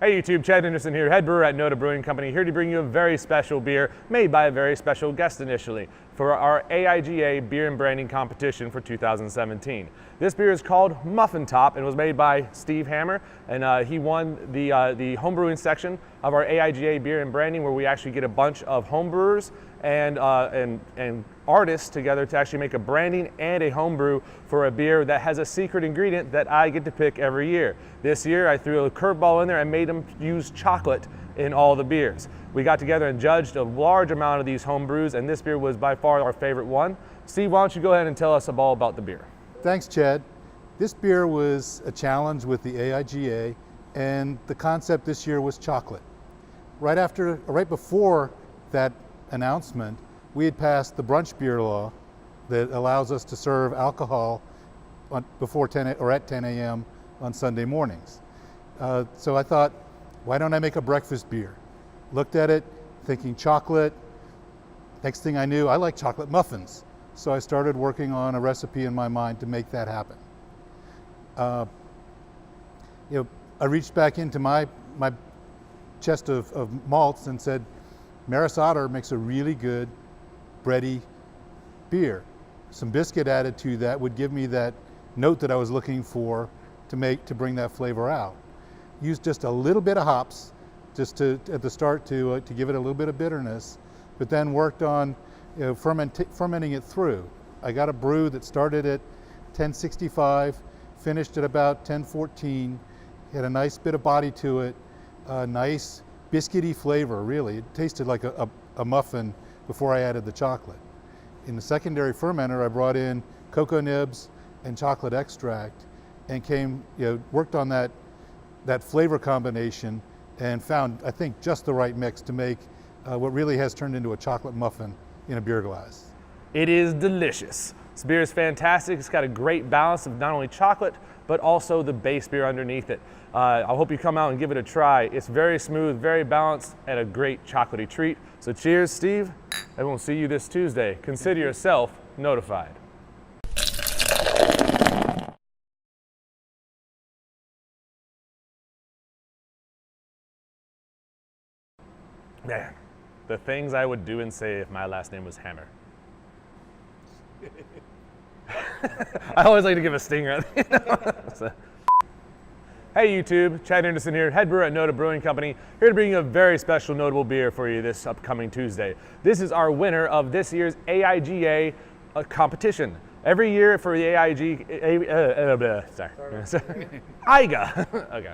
Hey YouTube, Chad Anderson here, head brewer at NoDa Brewing Company, here to bring you a very special beer made by a very special guest initially for our AIGA Beer and Branding competition for 2017. This beer is called Muffin Top and was made by Steve Hammer, and he won the homebrewing section of our AIGA Beer and Branding, where we actually get a bunch of homebrewers and artists together to actually make a branding and a homebrew for a beer that has a secret ingredient that I get to pick every year. This year I threw a curveball in there and made them use chocolate in all the beers. We got together and judged a large amount of these homebrews, and this beer was by far our favorite one. Steve, why don't you go ahead and tell us all about the beer? Thanks, Chad. This beer was a challenge with the AIGA, and the concept this year was chocolate. Right before that announcement, we had passed the brunch beer law that allows us to serve alcohol before 10 or at 10 a.m. on Sunday mornings. So I thought, why don't I make a breakfast beer? Looked at it, thinking chocolate. Next thing I knew, I like chocolate muffins. So I started working on a recipe in my mind to make that happen. I reached back into my chest of malts and said, Maris Otter makes a really good bready beer. Some biscuit added to that would give me that note that I was looking for to bring that flavor out. Used just a little bit of hops at the start to give it a little bit of bitterness, but then worked on fermenting it through. I got a brew that started at 1065, finished at about 1014, had a nice bit of body to it, a nice biscuity flavor, really. It tasted like a muffin before I added the chocolate. In the secondary fermenter, I brought in cocoa nibs and chocolate extract and worked on that flavor combination and found, I think, just the right mix to make what really has turned into a chocolate muffin in a beer glass. It is delicious. This beer is fantastic. It's got a great balance of not only chocolate, but also the base beer underneath it. I hope you come out and give it a try. It's very smooth, very balanced, and a great chocolatey treat. So cheers, Steve, and we'll see you this Tuesday. Consider yourself notified. Man, the things I would do and say if my last name was Hammer. I always like to give a stinger. So. Hey YouTube, Chad Anderson here, head brewer at NoDa Brewing Company, here to bring you a very special NoDable beer for you this upcoming Tuesday. This is our winner of this year's AIGA competition. Every year for the AIGA, AIGA, okay.